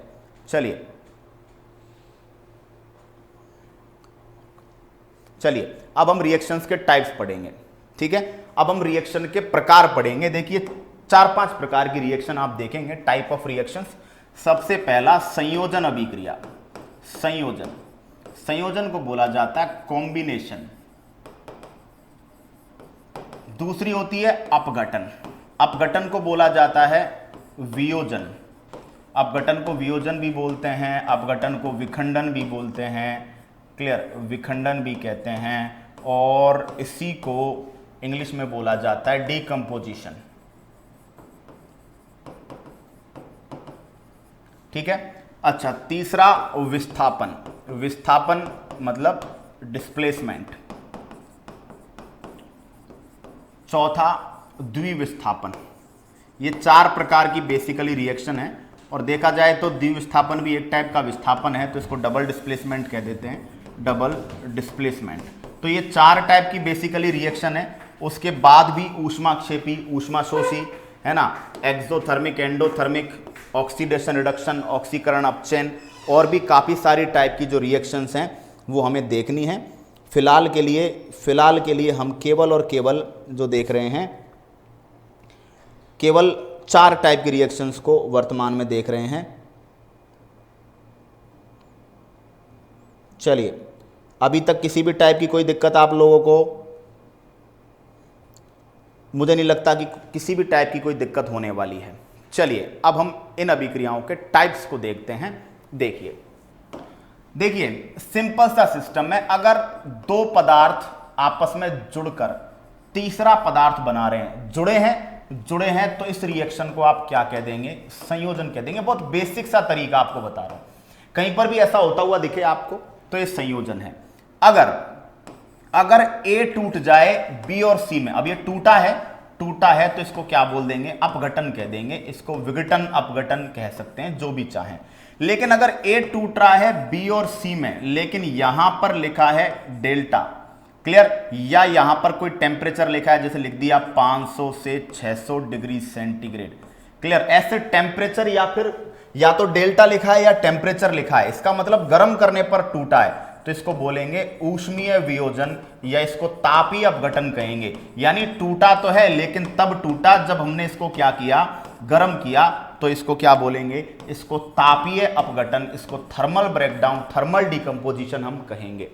चलिए अब हम रिएक्शंस के टाइप्स पढ़ेंगे, ठीक है, अब हम रिएक्शन के प्रकार पढ़ेंगे। देखिए 4-5 प्रकार की रिएक्शन आप देखेंगे, टाइप ऑफ रिएक्शंस। सबसे पहला संयोजन अभिक्रिया, संयोजन को बोला जाता है कॉम्बिनेशन। दूसरी होती है अपघटन को बोला जाता है वियोजन। अपघटन को वियोजन भी बोलते हैं, अपघटन को विखंडन भी बोलते हैं, क्लियर, विखंडन भी कहते हैं, और इसी को इंग्लिश में बोला जाता है डिकम्पोजिशन, ठीक है। अच्छा, तीसरा विस्थापन मतलब डिस्प्लेसमेंट। चौथा द्विविस्थापन। ये 4 प्रकार की बेसिकली रिएक्शन है, और देखा जाए तो द्विविस्थापन भी एक टाइप का विस्थापन है, तो इसको डबल डिस्प्लेसमेंट कह देते हैं, डबल डिस्प्लेसमेंट। तो ये 4 टाइप की बेसिकली रिएक्शन है। उसके बाद भी ऊष्माक्षेपी, ऊष्माशोषी, है ना, एक्सोथर्मिक, एंडोथर्मिक, ऑक्सीडेशन रिडक्शन, ऑक्सीकरण अपचयन, और भी काफ़ी सारी टाइप की जो रिएक्शंस हैं वो हमें देखनी है। फिलहाल के लिए हम केवल और केवल जो देख रहे हैं, केवल 4 टाइप की रिएक्शंस को वर्तमान में देख रहे हैं। चलिए, अभी तक किसी भी टाइप की कोई दिक्कत आप लोगों को, मुझे नहीं लगता कि किसी भी टाइप की कोई दिक्कत होने वाली है। चलिए अब हम इन अभिक्रियाओं के टाइप्स को देखते हैं। देखिए सिंपल सा सिस्टम है, अगर 2 पदार्थ आपस में जुड़कर तीसरा पदार्थ बना रहे हैं, जुड़े हैं तो इस रिएक्शन को आप क्या कह देंगे, संयोजन कह देंगे। बहुत बेसिक सा तरीका आपको बता रहा हूं, कहीं पर भी ऐसा होता हुआ दिखे आपको तो ये संयोजन है। अगर A टूट जाए B और C में, अब ये टूटा है तो इसको क्या बोल देंगे, अपघटन कह देंगे, इसको विघटन अपघटन कह सकते हैं, जो भी चाहें। लेकिन अगर A टूट रहा है B और C में, लेकिन यहां पर लिखा है डेल्टा, क्लियर, या यहां पर कोई टेम्परेचर लिखा है, जैसे लिख दिया 500 से 600 डिग्री सेंटीग्रेड, क्लियर, ऐसे टेम्परेचर या तो डेल्टा लिखा है या टेम्परेचर लिखा है, इसका मतलब गर्म करने पर टूटा है, तो इसको बोलेंगे ऊष्मीय वियोजन, या इसको तापीय अपघटन कहेंगे। यानी टूटा तो है लेकिन तब टूटा जब हमने इसको क्या किया, गर्म किया, तो इसको क्या बोलेंगे, इसको तापीय अपघटन, इसको थर्मल ब्रेकडाउन, थर्मल डिकम्पोजिशन हम कहेंगे।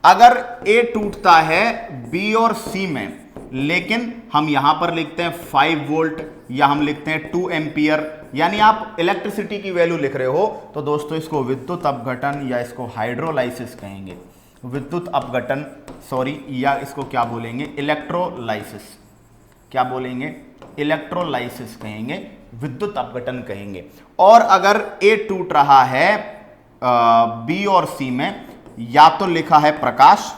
अगर A टूटता है B और C में, लेकिन हम यहां पर लिखते हैं 5 वोल्ट या हम लिखते हैं 2 एम्पियर, यानी आप इलेक्ट्रिसिटी की वैल्यू लिख रहे हो, तो दोस्तों इसको विद्युत अपघटन या इसको हाइड्रोलाइसिस कहेंगे, विद्युत अपघटन सॉरी, या इसको क्या बोलेंगे, इलेक्ट्रोलाइसिस, क्या बोलेंगे, इलेक्ट्रोलाइसिस कहेंगे, विद्युत अपघटन कहेंगे। और अगर A टूट रहा है B और C में, या तो लिखा है प्रकाश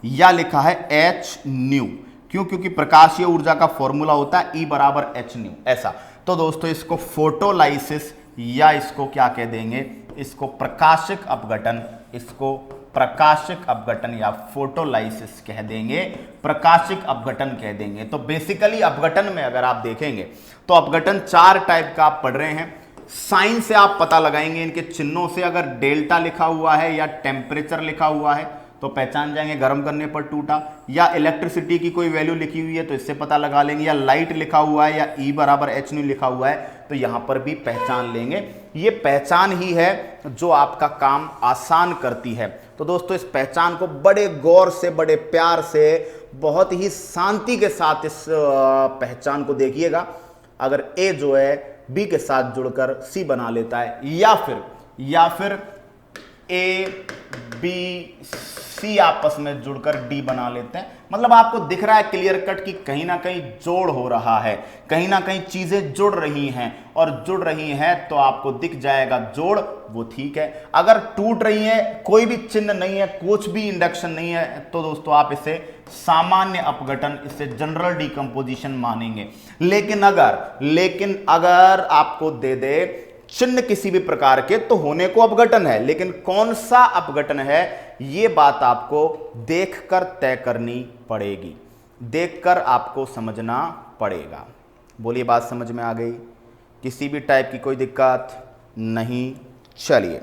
या लिखा है H न्यू, क्यों, क्योंकि प्रकाशीय ऊर्जा का फॉर्मूला होता है E बराबर H न्यू, ऐसा। तो दोस्तों इसको फोटोलाइसिस या इसको क्या कह देंगे, इसको प्रकाशिक अपघटन, इसको प्रकाशिक अपघटन या फोटोलाइसिस कह देंगे, प्रकाशिक अपघटन कह देंगे। तो बेसिकली अपघटन में अगर आप देखेंगे तो अपघटन 4 टाइप का आप पढ़ रहे हैं। साइन से आप पता लगाएंगे इनके चिन्हों से, अगर डेल्टा लिखा हुआ है या टेम्परेचर लिखा हुआ है तो पहचान जाएंगे गर्म करने पर टूटा, या इलेक्ट्रिसिटी की कोई वैल्यू लिखी हुई है तो इससे पता लगा लेंगे, या लाइट लिखा हुआ है या E बराबर h न्यू लिखा हुआ है तो यहां पर भी पहचान लेंगे। ये पहचान ही है जो आपका काम आसान करती है। तो दोस्तों इस पहचान को बड़े गौर से, बड़े प्यार से, बहुत ही शांति के साथ इस पहचान को देखिएगा। अगर A जो है B के साथ जुड़कर C बना लेता है, या फिर A B C आपस में जुड़कर D बना लेते हैं, मतलब आपको दिख रहा है क्लियर कट कि कहीं ना कहीं जोड़ हो रहा है, कहीं ना कहीं चीजें जुड़ रही हैं, और जुड़ रही हैं तो आपको दिख जाएगा जोड़, वो ठीक है। अगर टूट रही है, कोई भी चिन्ह नहीं है, कुछ भी इंडक्शन नहीं है, तो दोस्तों आप इसे सामान्य अपघटन, इसे जनरल डिकम्पोजिशन मानेंगे। लेकिन अगर आपको दे दे चिन्ह किसी भी प्रकार के, तो होने को अपघटन है, लेकिन कौन सा अपघटन है ये बात आपको देखकर तय करनी पड़ेगी, देखकर आपको समझना पड़ेगा। बोलिए बात समझ में आ गई? किसी भी टाइप की कोई दिक्कत नहीं? चलिए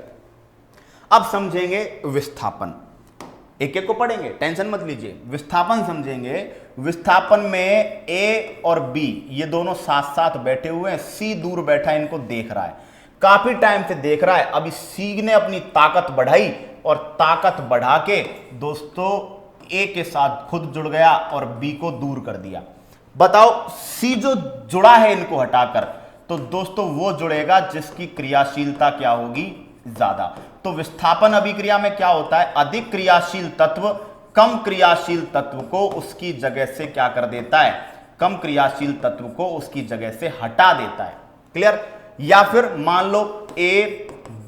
अब समझेंगे विस्थापन, एक एक को पढ़ेंगे, टेंशन मत लीजिए। विस्थापन समझेंगे। विस्थापन में A और B ये दोनों साथ साथ बैठे हुए हैं, C दूर बैठा इनको देख रहा है, काफी टाइम से देख रहा है। अभी C ने अपनी ताकत बढ़ाई और ताकत बढ़ा के दोस्तों A के साथ खुद जुड़ गया और B को दूर कर दिया। बताओ C जो जुड़ा है इनको हटाकर, तो दोस्तों वो जुड़ेगा जिसकी क्रियाशीलता क्या होगी? ज्यादा। तो विस्थापन अभिक्रिया में क्या होता है? अधिक क्रियाशील तत्व कम क्रियाशील तत्व को उसकी जगह से क्या कर देता है? कम क्रियाशील तत्व को उसकी जगह से हटा देता है। क्लियर? या फिर मान लो A,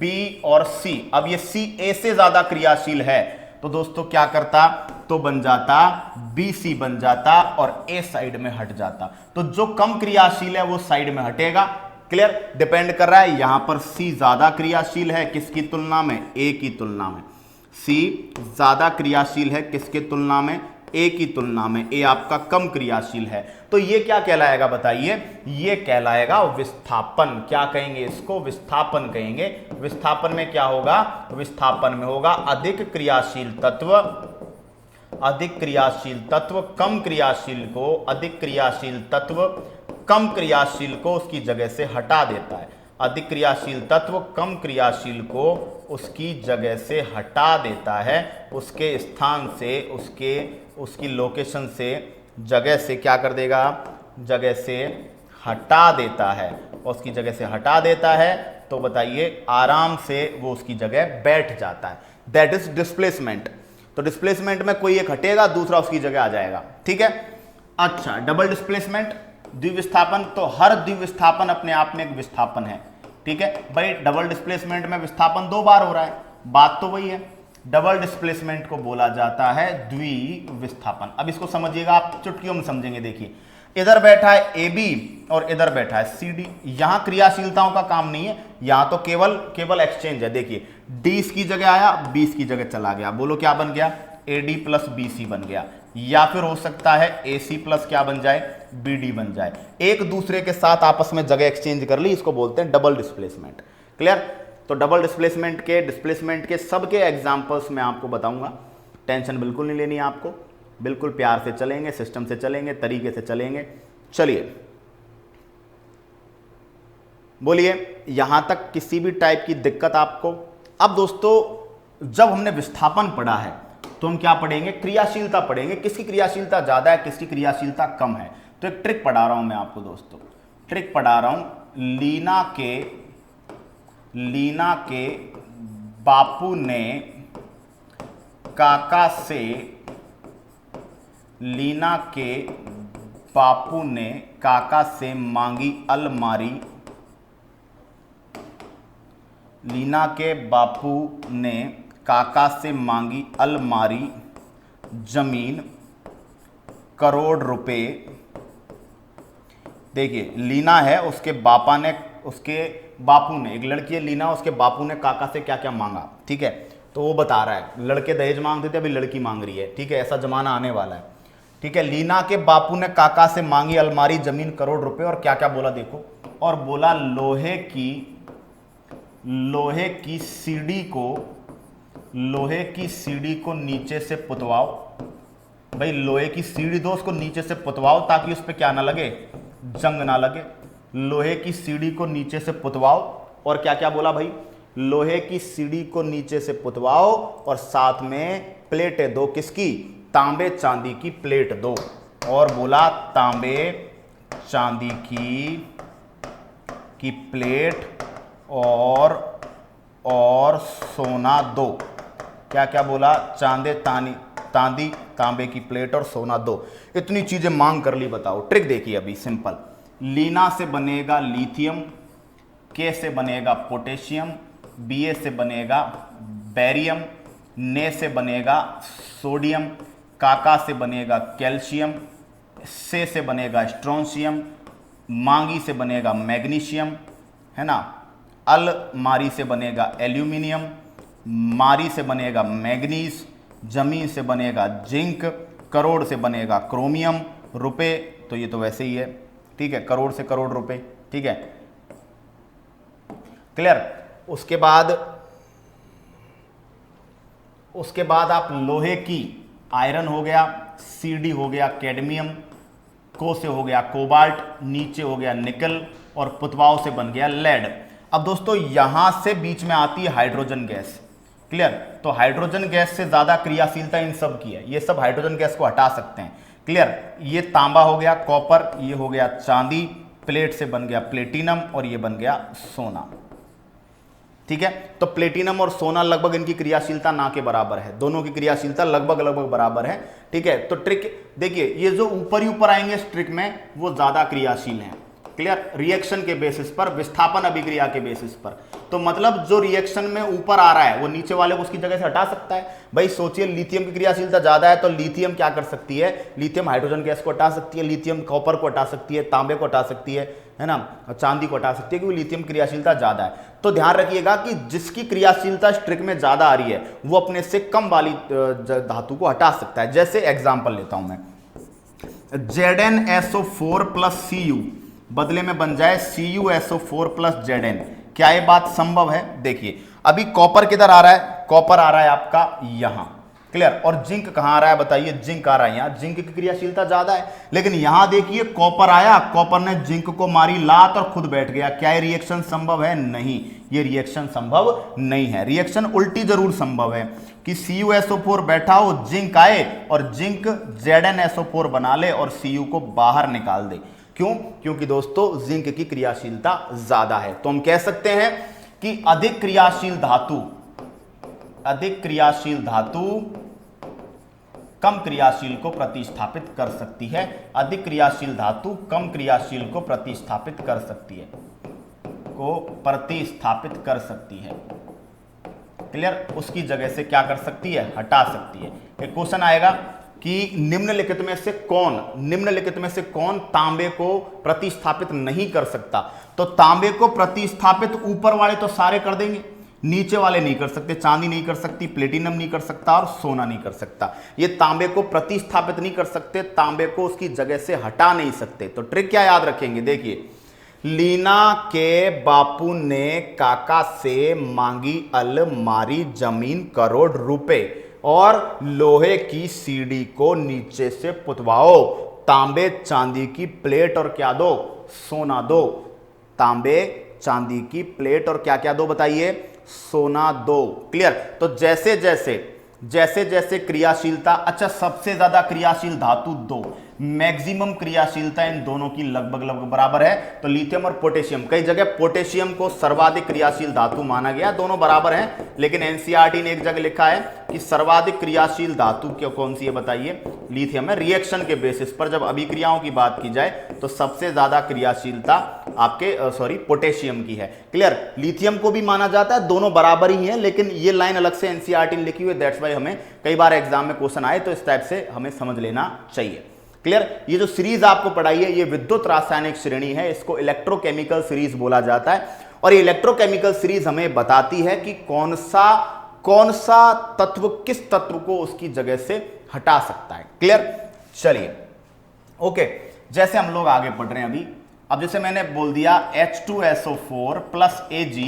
B और C, अब ये C A से ज्यादा क्रियाशील है तो दोस्तों क्या करता? तो बन जाता BC बन जाता और A साइड में हट जाता। तो जो कम क्रियाशील है वो साइड में हटेगा। क्लियर? डिपेंड कर रहा है, यहां पर C ज्यादा क्रियाशील है किसकी तुलना में? A की तुलना में। C ज्यादा क्रियाशील है किसके तुलना में? A की तुलना में। A आपका कम क्रियाशील है, तो ये क्या कहलाएगा बताइए? ये कहलाएगा विस्थापन। क्या कहेंगे इसको? विस्थापन कहेंगे। विस्थापन में क्या होगा? विस्थापन में होगा अधिक क्रियाशील तत्व कम क्रियाशील को, अधिक क्रियाशील तत्व कम क्रियाशील को उसकी जगह से हटा देता है। अधिक क्रियाशील तत्व कम क्रियाशील को उसकी जगह से हटा देता है, उसके स्थान से, उसकी लोकेशन से, जगह से क्या कर देगा? जगह से हटा देता है। उसकी जगह से हटा देता है तो बताइए आराम से वो उसकी जगह बैठ जाता है। That is displacement. तो डिस्प्लेसमेंट में कोई एक हटेगा, दूसरा उसकी जगह आ जाएगा। ठीक है? अच्छा, डबल डिस्प्लेसमेंट, द्विविस्थापन, तो हर द्विविस्थापन अपने आप में एक विस्थापन है। ठीक है भाई, डबल डिस्प्लेसमेंट में विस्थापन 2 बार हो रहा है, बात तो वही है। डबल डिस्प्लेसमेंट को बोला जाता है द्विविस्थापन। अब इसको समझिएगा, आप चुटकियों में समझेंगे। देखिए इधर बैठा है AB और इधर बैठा है CD। यहां क्रियाशीलताओं का काम नहीं है, यहां तो केवल एक्सचेंज है। देखिए D इसकी जगह आया, B इसकी जगह चला गया, बोलो क्या बन गया? AD प्लस BC बन गया। या फिर हो सकता है AC प्लस क्या बन जाए? BD बन जाए। एक दूसरे के साथ आपस में जगह एक्सचेंज कर ली, इसको बोलते हैं डबल डिस्प्लेसमेंट। क्लियर? तो डबल डिस्प्लेसमेंट के सबके एग्जांपल्स मैं आपको बताऊंगा, टेंशन बिल्कुल नहीं लेनी है आपको, बिल्कुल प्यार से चलेंगे, सिस्टम से चलेंगे, तरीके से चलेंगे। चलिए बोलिए यहां तक किसी भी टाइप की दिक्कत आपको? अब दोस्तों जब हमने विस्थापन पढ़ा है तो हम क्या पढ़ेंगे? क्रियाशीलता पढ़ेंगे। किसकी क्रियाशीलता ज्यादा है, किसकी क्रियाशीलता कम है। तो एक ट्रिक पढ़ा रहा हूं मैं आपको दोस्तों, ट्रिक पढ़ा रहा हूं। लीना के बापू ने काका से, लीना के बापू ने काका से मांगी अलमारी, लीना के बापू ने काका से मांगी अलमारी, जमीन, करोड़ रुपए। देखिए लीना है, उसके बापू ने, एक लड़की है लीना, उसके बापू ने काका से क्या क्या मांगा। ठीक है? तो वो बता रहा है, लड़के दहेज मांगते थे, अभी लड़की मांग रही है। ठीक है? ऐसा जमाना आने वाला है। ठीक है? लीना के बापू ने काका से मांगी अलमारी, जमीन, करोड़ रुपए, और क्या क्या बोला देखो, और बोला लोहे की सीढ़ी को लोहे की सीढ़ी को नीचे से पुतवाओ। भाई लोहे की सीढ़ी दो, उसको नीचे से पुतवाओ ताकि उस पर क्या ना लगे, जंग ना लगे। लोहे की सीढ़ी को नीचे से पुतवाओ और क्या क्या बोला भाई, लोहे की सीढ़ी को नीचे से पुतवाओ और साथ में प्लेटें दो, किसकी, तांबे चांदी की प्लेट दो। और बोला तांबे चांदी की प्लेट और सोना दो। क्या क्या बोला, तांबे की प्लेट और सोना दो। इतनी चीजें मांग कर ली। बताओ ट्रिक देखिए अभी सिंपल। लीना से बनेगा लिथियम, के से बनेगा पोटेशियम, Ba से बनेगा बैरियम, ने से बनेगा सोडियम, काका से बनेगा कैल्शियम, से बनेगा स्ट्रोंशियम, मांगी से बनेगा मैग्नीशियम, है ना, अलमारी से बनेगा एल्यूमिनियम, मारी से बनेगा मैग्नीज, जमीन से बनेगा जिंक, करोड़ से बनेगा क्रोमियम, रुपए तो ये तो वैसे ही है, ठीक है, करोड़ से करोड़ रुपए, ठीक है, क्लियर। उसके बाद आप लोहे की आयरन हो गया, सीडी हो गया कैडमियम, को से हो गया कोबाल्ट, नीचे हो गया निकल और पुतवाओं से बन गया लेड। अब दोस्तों यहां से बीच में आती है हाइड्रोजन गैस, क्लियर। तो हाइड्रोजन गैस से ज्यादा क्रियाशीलता इन सब की है, ये सब हाइड्रोजन गैस को हटा सकते हैं, क्लियर। ये तांबा हो गया कॉपर, ये हो गया चांदी, प्लेट से बन गया प्लेटिनम और ये बन गया सोना, ठीक है। तो प्लेटिनम और सोना लगभग इनकी क्रियाशीलता ना के बराबर है, दोनों की क्रियाशीलता लगभग बराबर है, ठीक है। तो ट्रिक देखिए, ये जो ऊपर ही ऊपर आएंगे इस ट्रिक में वो ज्यादा क्रियाशील हैं, क्लियर, रिएक्शन के बेसिस पर, विस्थापन अभिक्रिया के बेसिस पर। तो मतलब जो रिएक्शन में ऊपर आ रहा है वो नीचे वाले को उसकी जगह से हटा सकता है। भाई सोचिए लिथियम की क्रियाशीलता ज्यादा है तो लिथियम क्या कर सकती है, लिथियम हाइड्रोजन गैस को हटा सकती है, लिथियम कॉपर को हटा सकती है, तांबे को हटा सकती है ना, चांदी को हटा सकती है, क्योंकि लिथियम क्रियाशीलता ज्यादा है। तो ध्यान रखिएगा कि जिसकी क्रियाशीलता इस ट्रिक में ज्यादा आ रही है वो अपने से कम वाली धातु को हटा सकता है। जैसे एग्जांपल लेता हूं मैं, ZnSO4 प्लस Cu बदले में बन जाए CuSO4 प्लस Zn। क्या ये बात संभव है? देखिए अभी कॉपर किधर आ रहा है, कॉपर आ रहा है आपका यहां, क्लियर। और जिंक कहां आ रहा है बताइए, जिंक आ रहा है यहां, जिंक की क्रियाशीलता ज्यादा है। लेकिन यहां देखिए कॉपर आया, कॉपर ने जिंक को मारी लात और खुद बैठ गया। क्या ये रिएक्शन संभव है? नहीं, ये रिएक्शन संभव नहीं है। रिएक्शन उल्टी जरूर संभव है कि CuSO4 बैठा हो, जिंक आए और जिंक ZnSO4 बना ले और Cu को बाहर निकाल दे। क्यों? क्योंकि दोस्तों जिंक की क्रियाशीलता ज्यादा है। तो हम कह सकते हैं कि अधिक क्रियाशील धातु कम क्रियाशील को प्रतिस्थापित कर सकती है, अधिक क्रियाशील धातु कम क्रियाशील को प्रतिस्थापित कर सकती है, क्लियर। उसकी जगह से क्या कर सकती है, हटा सकती है। एक क्वेश्चन आएगा कि निम्नलिखित में से कौन तांबे को प्रतिस्थापित नहीं कर सकता। तो तांबे को प्रतिस्थापित ऊपर वाले तो सारे कर देंगे, नीचे वाले नहीं कर सकते। चांदी नहीं कर सकती, प्लेटिनम नहीं कर सकता और सोना नहीं कर सकता। ये तांबे को प्रतिस्थापित नहीं कर सकते, तांबे को उसकी जगह से हटा नहीं सकते। तो ट्रिक क्या याद रखेंगे, देखिए, लीना के बापू ने काका से मांगी अलमारी, जमीन, करोड़ रुपए और लोहे की सीढ़ी को नीचे से पुतवाओ, तांबे चांदी की प्लेट और क्या दो, सोना दो। तांबे चांदी की प्लेट और क्या क्या दो बताइए, सोना दो, क्लियर। तो जैसे जैसे क्रियाशीलता, अच्छा सबसे ज्यादा क्रियाशील धातु दो, मैक्सिमम क्रियाशीलता इन दोनों की लगभग बराबर है। तो लिथियम और पोटेशियम, कई जगह पोटेशियम को सर्वाधिक क्रियाशील धातु माना गया, दोनों बराबर हैं, लेकिन एनसीईआरटी ने एक जगह लिखा है कि सर्वाधिक क्रियाशील धातु क्यों कौन सी है बताइए, लिथियम है। रिएक्शन के बेसिस पर जब अभिक्रियाओं की बात की जाए तो सबसे ज्यादा क्रियाशीलता आपके पोटेशियम की है, क्लियर। लिथियम को भी माना जाता है, दोनों बराबर ही हैं, लेकिन ये लाइन अलग से एनसीईआरटी ने लिखी हुई है, दैट्स वाई हमें कई बार एग्जाम में क्वेश्चन आए तो इस टाइप से हमें समझ लेना चाहिए, क्लियर। ये जो सीरीज आपको पढ़ाई है ये विद्युत रासायनिक श्रेणी है, इसको इलेक्ट्रोकेमिकल सीरीज बोला जाता है। और ये इलेक्ट्रोकेमिकल सीरीज हमें बताती है कि कौन सा तत्व किस तत्व को उसकी जगह से हटा सकता है, क्लियर। चलिए ओके, जैसे हम लोग आगे पढ़ रहे हैं अभी, अब जैसे मैंने बोल दिया H2SO4 plus Ag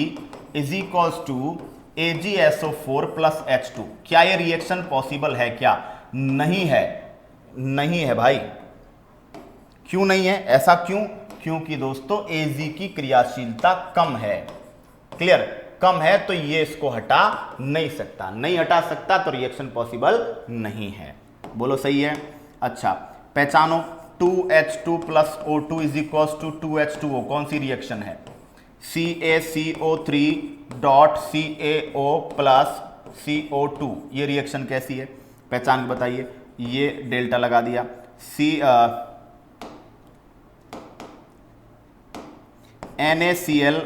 is equals to AgSO4 plus H2। क्या ये रिएक्शन पॉसिबल है? क्या नहीं है? नहीं है भाई। क्यों नहीं है? ऐसा क्यों? क्योंकि दोस्तों Ag की क्रियाशीलता कम है। क्लियर? कम है तो ये इसको हटा नहीं सकता, नहीं हटा सकता तो रिएक्शन पॉसिबल नहीं है। बोलो सही है? अच्छा पहचानो, 2H2 plus O2 is equal to 2H2O। कौन सी रिएक्शन है? CaCO3 dot CaO plus CO2। ये रिएक्शन कैसी है? पहचान के बताइए। ये डेल्टा लगा दिया। NaCl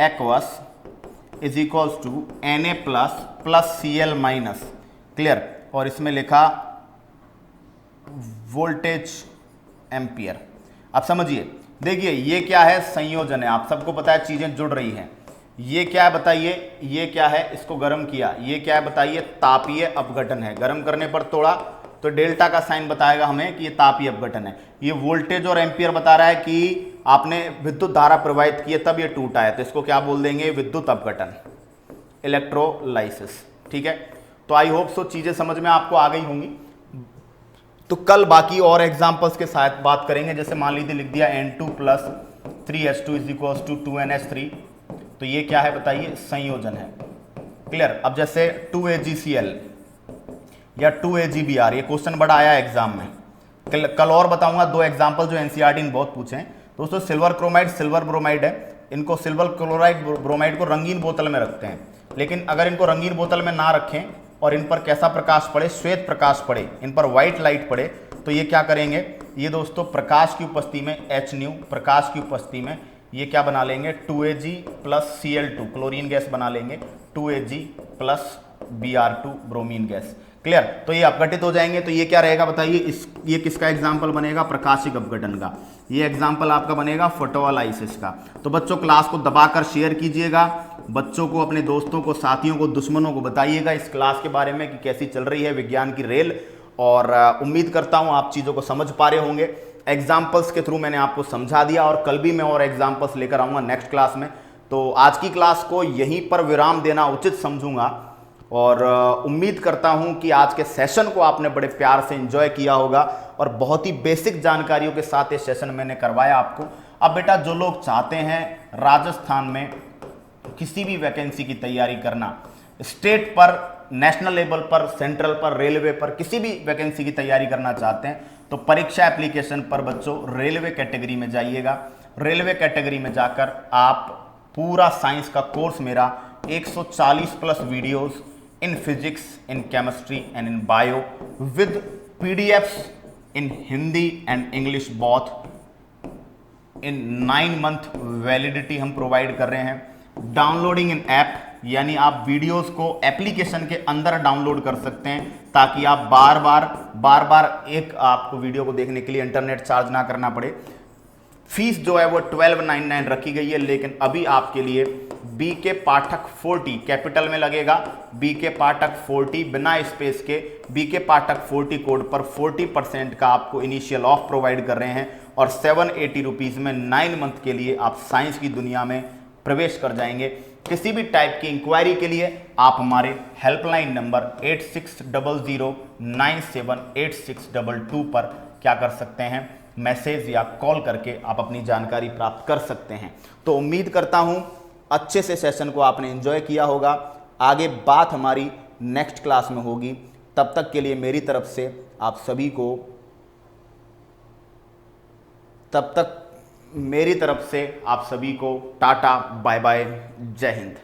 aqueous is equals to Na plus plus Cl minus. Clear? और इसमें लिखा वोल्टेज एम्पियर। अब समझिए, देखिए ये क्या है? संयोजन है। आप सबको पता है चीजें जुड़ रही हैं। ये क्या है बताइए? ये क्या है? इसको गर्म किया। ये क्या है बताइए? तापीय अपघटन है। गर्म करने पर तोड़ा तो डेल्टा का साइन बताएगा हमें कि ये तापीय अपघटन है। ये वोल्टेज और एम्पियर बता रहा है कि आपने विद्युत धारा प्रवाहित की है तब ये टूटा है, तो इसको क्या बोल देंगे? विद्युत अपघटन, इलेक्ट्रोलाइसिस। ठीक है? तो आई होप सो चीजें समझ में आपको आ गई होंगी। तो कल बाकी और एग्जांपल्स के साथ बात करेंगे। जैसे मान लीजिए लिख दिया N2 plus 3H2 is equal to 2NH3, तो ये क्या है बताइए? संयोजन है। क्लियर? अब जैसे 2AgCl या 2AgBr, ये क्वेश्चन बड़ा आया एग्जाम में। कल और बताऊंगा दो एग्जांपल जो एनसीईआरटी ने बहुत पूछे हैं। दोस्तों सिल्वर क्रोमाइड, सिल्वर ब्रोमाइड है। इनको सिल्वर क्लोराइड ब्रोमाइड को रंगीन बोतल में रखते हैं, लेकिन अगर इनको रंगीन बोतल में ना रखें और इन पर कैसा प्रकाश पड़े? श्वेत प्रकाश पड़े, इन पर व्हाइट लाइट पड़े, तो ये क्या करेंगे? ये दोस्तों प्रकाश की उपस्थिति में H, प्रकाश की उपस्थिति में ये क्या बना लेंगे? 2Ag plus Cl2 chlorine gas बना लेंगे, 2Ag plus Br2 bromine gas. Clear? तो ये अपघटित हो जाएंगे। तो ये क्या रहेगा बताइए? ये किसका एग्जाम्पल बनेगा? प्रकाशिक अपघटन का। ये एग्जाम्पल आपका बनेगा फोटोलाइसिस का। तो बच्चों क्लास को दबाकर शेयर कीजिएगा, बच्चों को, अपने दोस्तों को, साथियों को, दुश्मनों को बताइएगा इस क्लास के बारे में कि कैसी चल रही है विज्ञान की रेल। और उम्मीद करता हूं आप चीज़ों को समझ पा रहे होंगे। एग्जाम्पल्स के थ्रू मैंने आपको समझा दिया और कल भी मैं और एग्जाम्पल्स लेकर आऊँगा नेक्स्ट क्लास में। तो आज की क्लास को यहीं पर विराम देना उचित समझूंगा और उम्मीद करता हूं कि आज के सेशन को आपने बड़े प्यार से एंजॉय किया होगा और बहुत ही बेसिक जानकारियों के साथ ये सेशन मैंने करवाया आपको। अब बेटा जो लोग चाहते हैं राजस्थान में किसी भी वैकेंसी की तैयारी करना, स्टेट पर, नेशनल लेवल पर, सेंट्रल पर, रेलवे पर किसी भी वैकेंसी की तैयारी करना चाहते हैं, तो परीक्षा एप्लीकेशन पर बच्चों रेलवे कैटेगरी में जाइएगा। रेलवे कैटेगरी में जाकर आप पूरा साइंस का कोर्स मेरा 140 plus videos in physics, in chemistry and in bio with PDFs in Hindi and English both in 9 month validity हम प्रोवाइड कर रहे हैं। डाउनलोडिंग इन ऐप, यानी आप वीडियोस को एप्लीकेशन के अंदर डाउनलोड कर सकते हैं ताकि आप बार बार एक आपको वीडियो को देखने के लिए इंटरनेट चार्ज ना करना पड़े। फीस जो है वो 1299 रखी गई है, लेकिन अभी आपके लिए BK पाठक 40 कैपिटल में लगेगा। BK पाठक 40 बिना स्पेस के BK पाठक 40 कोड पर 40% का आपको इनिशियल ऑफ प्रोवाइड कर रहे हैं और 780 रुपीज़ में 9 मंथ के लिए आप साइंस की दुनिया में प्रवेश कर जाएंगे। किसी भी टाइप की इंक्वायरी के लिए आप हमारे हेल्पलाइन नंबर 8600978622 पर क्या कर सकते हैं? मैसेज या कॉल करके आप अपनी जानकारी प्राप्त कर सकते हैं। तो उम्मीद करता हूं अच्छे से सेशन को आपने एंजॉय किया होगा। आगे बात हमारी नेक्स्ट क्लास में होगी। तब तक के लिए मेरी तरफ से आप सभी को, टाटा, बाय बाय, जय हिंद।